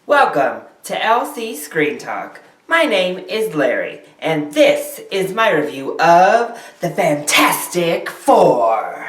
Welcome to LC Screen Talk. My name is Larry, and this is my review of The Fantastic Four.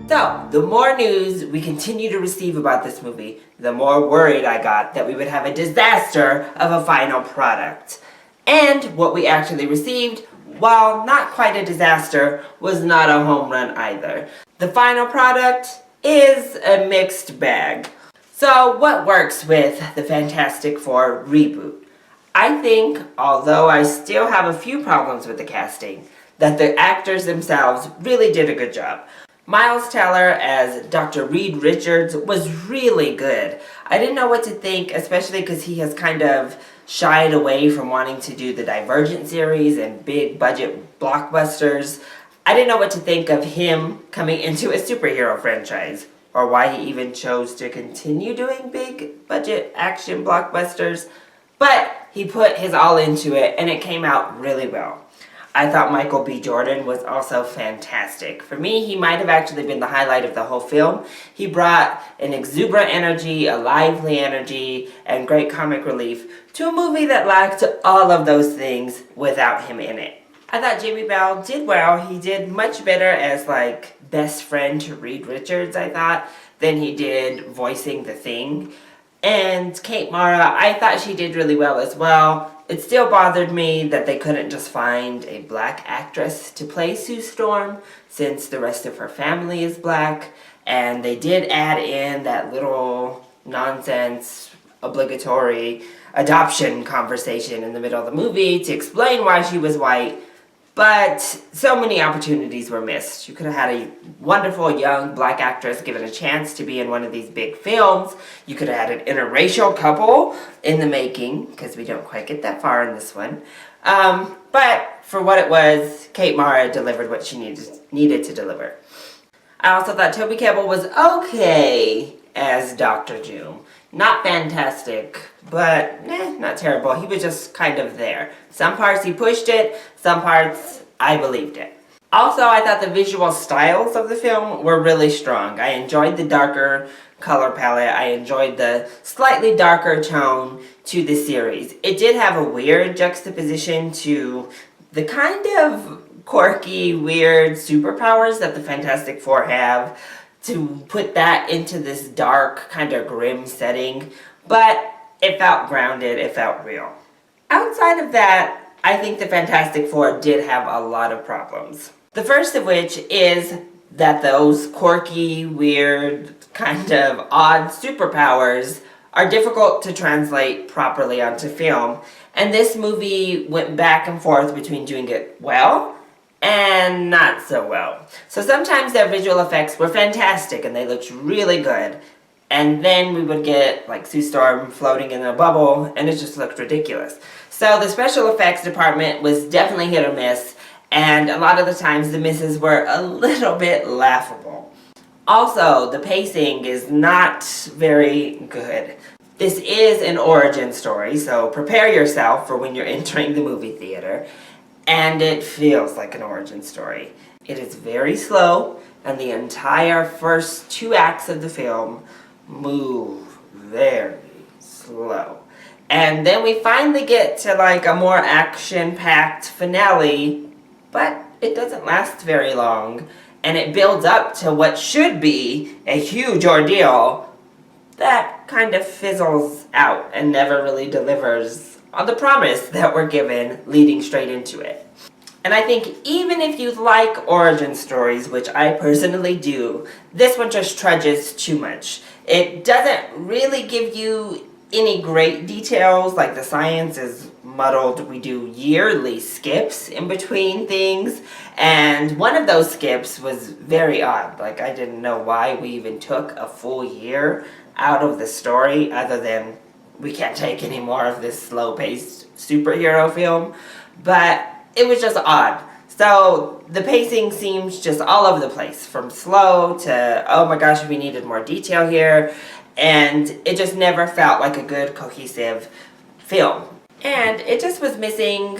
So, the more news we continue to receive about this movie, the more worried I got that we would have a disaster of a final product. And what we actually received, while not quite a disaster, was not a home run either. The final product is a mixed bag. So, what works with the Fantastic Four reboot? I think, although I still have a few problems with the casting, that the actors themselves really did a good job. Miles Teller as Dr. Reed Richards was really good. I didn't know what to think, especially because he has kind of shied away from wanting to do the Divergent series and big budget blockbusters. I didn't know what to think of him coming into a superhero franchise, or why he even chose to continue doing big budget action blockbusters. But he put his all into it, and it came out really well. I thought Michael B. Jordan was also fantastic. For me, he might have actually been the highlight of the whole film. He brought an exuberant energy, a lively energy, and great comic relief to a movie that lacked all of those things without him in it. I thought Jamie Bell did well. He did much better as best friend to Reed Richards, I thought, than he did voicing the Thing. And Kate Mara, I thought she did really well as well. It still bothered me that they couldn't just find a black actress to play Sue Storm, since the rest of her family is black, and they did add in that little nonsense, obligatory adoption conversation in the middle of the movie to explain why she was white, but so many opportunities were missed. You could have had a wonderful young black actress given a chance to be in one of these big films. You could have had an interracial couple in the making, because we don't quite get that far in this one. But for what it was, Kate Mara delivered what she needed to deliver. I also thought Toby Kebbell was okay as Dr. Doom. Not fantastic, but not terrible. He was just kind of there. Some parts he pushed it, some parts I believed it. Also, I thought the visual styles of the film were really strong. I enjoyed the darker color palette. I enjoyed the slightly darker tone to the series. It did have a weird juxtaposition to the kind of quirky, weird superpowers that the Fantastic Four have, to put that into this dark, kind of grim setting, but it felt grounded, it felt real. Outside of that, I think the Fantastic Four did have a lot of problems. The first of which is that those quirky, weird, kind of odd superpowers are difficult to translate properly onto film, and this movie went back and forth between doing it well and not so well. So sometimes their visual effects were fantastic and they looked really good, and then we would get Sue Storm floating in a bubble and it just looked ridiculous. So the special effects department was definitely hit or miss, and a lot of the times the misses were a little bit laughable. Also, the pacing is not very good. This is an origin story, so prepare yourself for when you're entering the movie theater. And it feels like an origin story. It is very slow, and the entire first 2 acts of the film move very slow. And then we finally get to a more action-packed finale, but it doesn't last very long, and it builds up to what should be a huge ordeal that kind of fizzles out and never really delivers on the promise that we're given leading straight into it. And I think even if you like origin stories, which I personally do, this one just trudges too much. It doesn't really give you any great details, the science is muddled. We do yearly skips in between things, and one of those skips was very odd. I didn't know why we even took a full year out of the story, other than we can't take any more of this slow-paced superhero film, but it was just odd. So the pacing seems just all over the place, from slow to, oh my gosh, we needed more detail here, and it just never felt like a good, cohesive film. And it just was missing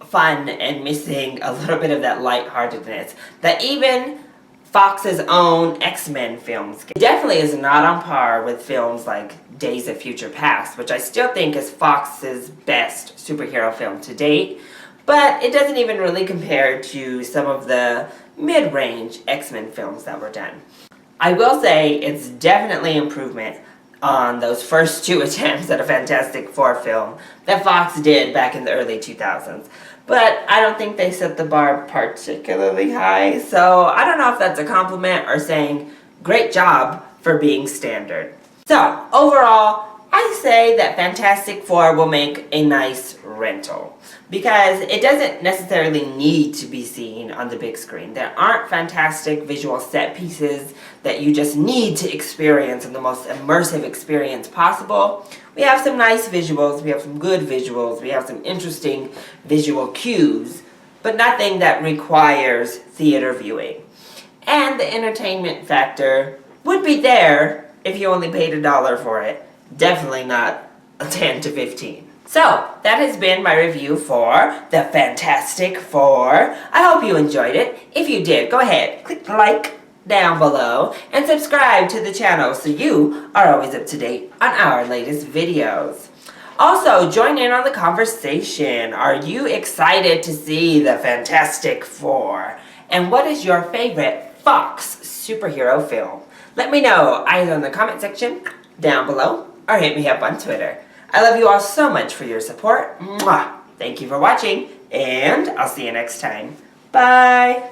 fun and missing a little bit of that lightheartedness that even Fox's own X-Men films. It definitely is not on par with films like Days of Future Past, which I still think is Fox's best superhero film to date, but it doesn't even really compare to some of the mid-range X-Men films that were done. I will say it's definitely improvement on those first two attempts at a Fantastic Four film that Fox did back in the early 2000s. But I don't think they set the bar particularly high, so I don't know if that's a compliment or saying, great job for being standard. So, overall, I say that Fantastic Four will make a nice rental because it doesn't necessarily need to be seen on the big screen. There aren't fantastic visual set pieces that you just need to experience in the most immersive experience possible. We have some nice visuals, we have some good visuals, we have some interesting visual cues, but nothing that requires theater viewing. And the entertainment factor would be there if you only paid $1 for it. Definitely not a 10 to 15. So, that has been my review for the Fantastic Four. I hope you enjoyed it. If you did, go ahead, click like down below and subscribe to the channel so you are always up to date on our latest videos. Also, join in on the conversation. Are you excited to see the Fantastic Four? And what is your favorite Fox superhero film? Let me know either in the comment section down below or hit me up on Twitter. I love you all so much for your support. Mwah! Thank you for watching, and I'll see you next time. Bye!